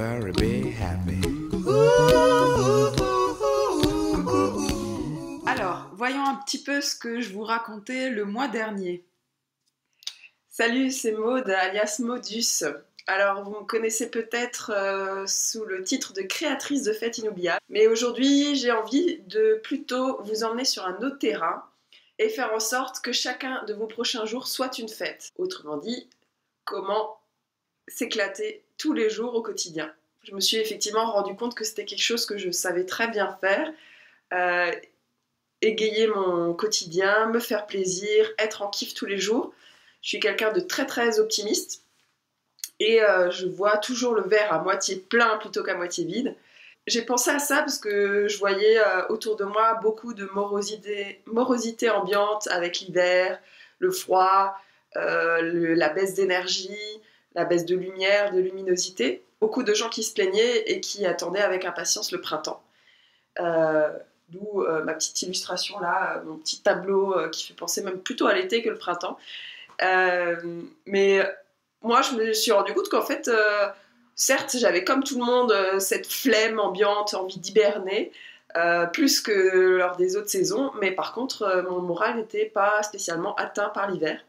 worry, be happy. Alors, voyons un petit peu ce que je vous racontais le mois dernier. Salut, c'est Maud, alias Modus. Alors, vous me connaissez peut-être sous le titre de créatrice de fêtes inoubliables, mais aujourd'hui, j'ai envie de plutôt vous emmener sur un autre terrain et faire en sorte que chacun de vos prochains jours soit une fête. Autrement dit, comment s'éclater tous les jours au quotidien. Je me suis effectivement rendu compte que c'était quelque chose que je savais très bien faire, égayer mon quotidien, me faire plaisir, être en kiff tous les jours. Je suis quelqu'un de très très optimiste et je vois toujours le verre à moitié plein plutôt qu'à moitié vide. J'ai pensé à ça parce que je voyais autour de moi beaucoup de morosité ambiante avec l'hiver, le froid, la baisse d'énergie, la baisse de lumière, de luminosité. Beaucoup de gens qui se plaignaient et qui attendaient avec impatience le printemps. D'où ma petite illustration là, mon petit tableau qui fait penser même plutôt à l'été que le printemps. Mais moi, je me suis rendu compte qu'en fait, certes, j'avais comme tout le monde cette flemme ambiante, envie d'hiberner, plus que lors des autres saisons, mais par contre, mon moral n'était pas spécialement atteint par l'hiver.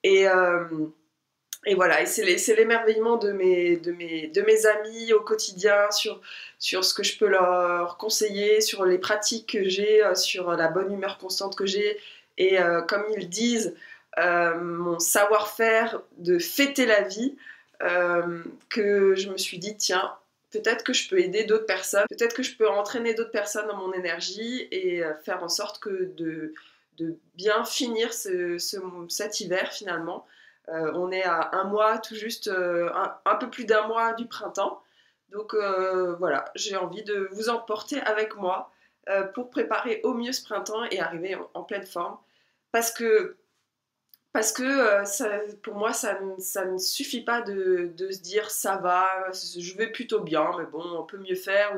Et, et voilà, et c'est l'émerveillement de mes amis au quotidien sur ce que je peux leur conseiller, sur les pratiques que j'ai, sur la bonne humeur constante que j'ai, et comme ils disent, mon savoir-faire de fêter la vie, que je me suis dit, tiens, peut-être que je peux aider d'autres personnes, peut-être que je peux entraîner d'autres personnes dans mon énergie et faire en sorte que de bien finir cet hiver finalement. On est à un mois, tout juste un peu plus d'un mois du printemps. Donc voilà, j'ai envie de vous emporter avec moi pour préparer au mieux ce printemps et arriver en pleine forme. Parce que pour moi, ça ne suffit pas de se dire ça va, je vais plutôt bien, mais bon, on peut mieux faire,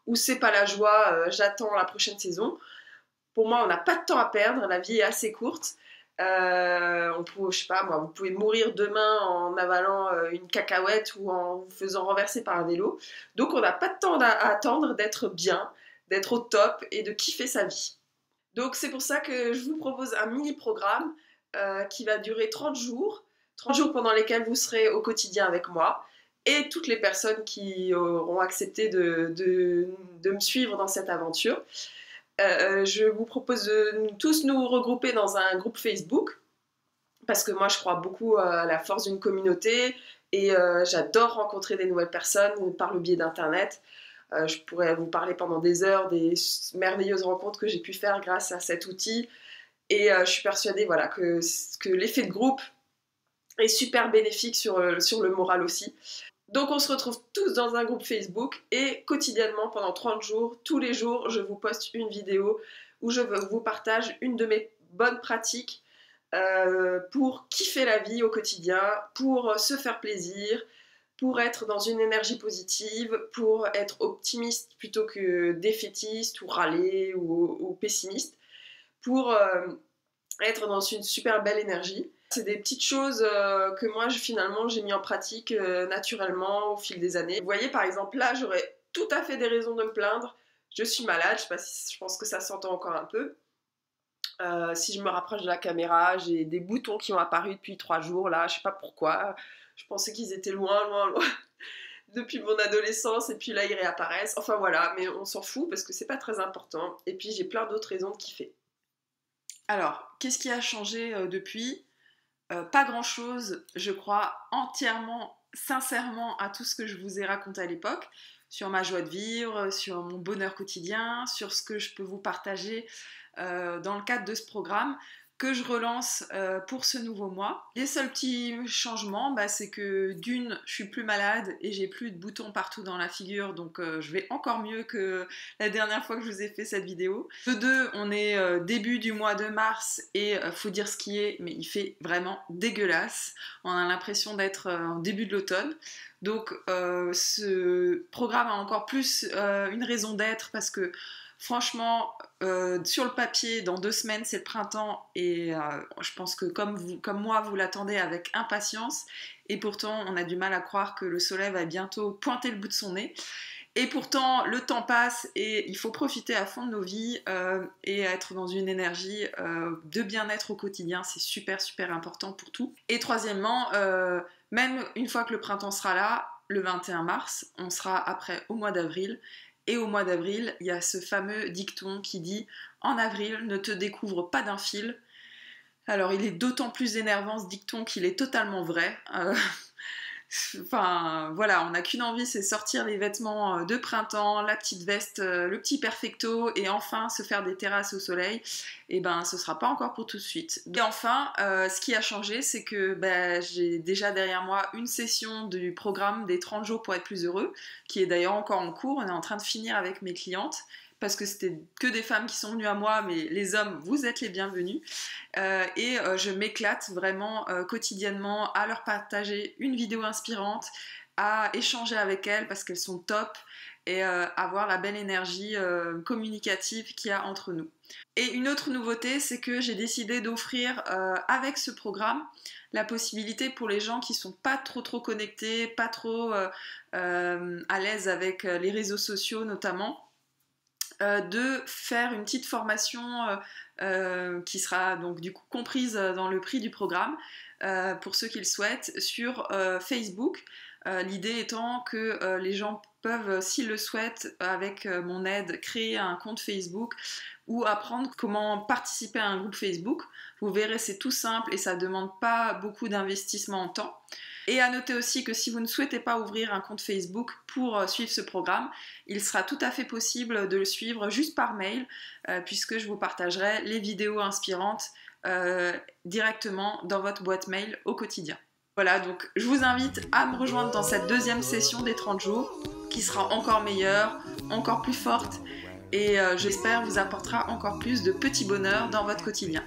ou c'est pas la joie, j'attends la prochaine saison. Pour moi, on n'a pas de temps à perdre, la vie est assez courte. Je sais pas, moi, vous pouvez mourir demain en avalant une cacahuète ou en vous faisant renverser par un vélo. Donc, on n'a pas de temps à attendre d'être bien, d'être au top et de kiffer sa vie. Donc, c'est pour ça que je vous propose un mini-programme qui va durer 30 jours pendant lesquels vous serez au quotidien avec moi et toutes les personnes qui auront accepté de me suivre dans cette aventure. Je vous propose de tous nous regrouper dans un groupe Facebook parce que moi je crois beaucoup à la force d'une communauté et j'adore rencontrer des nouvelles personnes par le biais d'internet. Je pourrais vous parler pendant des heures des merveilleuses rencontres que j'ai pu faire grâce à cet outil et je suis persuadée voilà, que l'effet de groupe est super bénéfique sur le moral aussi. Donc on se retrouve tous dans un groupe Facebook et quotidiennement pendant 30 jours, tous les jours, je vous poste une vidéo où je vous partage une de mes bonnes pratiques pour kiffer la vie au quotidien, pour se faire plaisir, pour être dans une énergie positive, pour être optimiste plutôt que défaitiste ou râler ou pessimiste, pour être dans une super belle énergie. C'est des petites choses que moi finalement j'ai mis en pratique naturellement au fil des années. Vous voyez par exemple là j'aurais tout à fait des raisons de me plaindre. Je suis malade, je pense que ça s'entend encore un peu. Si je me rapproche de la caméra, j'ai des boutons qui ont apparu depuis 3 jours là, je sais pas pourquoi. Je pensais qu'ils étaient loin depuis mon adolescence et puis là ils réapparaissent. Enfin voilà, mais on s'en fout parce que c'est pas très important. Et puis j'ai plein d'autres raisons de kiffer. Alors, qu'est-ce qui a changé depuis ? Pas grand-chose, je crois entièrement, sincèrement à tout ce que je vous ai raconté à l'époque, sur ma joie de vivre, sur mon bonheur quotidien, sur ce que je peux vous partager dans le cadre de ce programme que je relance pour ce nouveau mois. Les seuls petits changements, c'est que d'une, je suis plus malade et j'ai plus de boutons partout dans la figure, donc je vais encore mieux que la dernière fois que je vous ai fait cette vidéo. De deux, on est début du mois de mars et faut dire ce qui est, mais il fait vraiment dégueulasse. On a l'impression d'être en début de l'automne. Donc ce programme a encore plus une raison d'être parce que Franchement, sur le papier, dans 2 semaines, c'est le printemps et je pense que comme moi, vous l'attendez avec impatience. Et pourtant, on a du mal à croire que le soleil va bientôt pointer le bout de son nez. Et pourtant, le temps passe et il faut profiter à fond de nos vies et être dans une énergie de bien-être au quotidien. C'est super, super important pour tout. Et troisièmement, même une fois que le printemps sera là, le 21 mars, on sera après au mois d'avril. Et au mois d'avril, il y a ce fameux dicton qui dit « En avril, ne te découvre pas d'un fil ». Alors, il est d'autant plus énervant ce dicton qu'il est totalement vrai. Enfin, voilà, on n'a qu'une envie, c'est sortir les vêtements de printemps, la petite veste, le petit perfecto, et enfin se faire des terrasses au soleil. Et ben, ce sera pas encore pour tout de suite. Et enfin, ce qui a changé, c'est que j'ai déjà derrière moi une session du programme des 30 jours pour être plus heureux, qui est d'ailleurs encore en cours. On est en train de finir avec mes clientes, parce que c'était que des femmes qui sont venues à moi, mais les hommes, vous êtes les bienvenus. Je m'éclate vraiment quotidiennement à leur partager une vidéo inspirante, à échanger avec elles parce qu'elles sont top et avoir la belle énergie communicative qu'il y a entre nous. Et une autre nouveauté, c'est que j'ai décidé d'offrir avec ce programme la possibilité pour les gens qui sont pas trop connectés, pas trop à l'aise avec les réseaux sociaux notamment, de faire une petite formation qui sera donc du coup comprise dans le prix du programme pour ceux qui le souhaitent sur Facebook. L'idée étant que les gens peuvent, s'ils le souhaitent, avec mon aide, créer un compte Facebook ou apprendre comment participer à un groupe Facebook. Vous verrez, c'est tout simple et ça ne demande pas beaucoup d'investissement en temps. Et à noter aussi que si vous ne souhaitez pas ouvrir un compte Facebook pour suivre ce programme, il sera tout à fait possible de le suivre juste par mail, puisque je vous partagerai les vidéos inspirantes directement dans votre boîte mail au quotidien. Voilà, donc je vous invite à me rejoindre dans cette deuxième session des 30 jours, qui sera encore meilleure, encore plus forte, et j'espère vous apportera encore plus de petits bonheurs dans votre quotidien.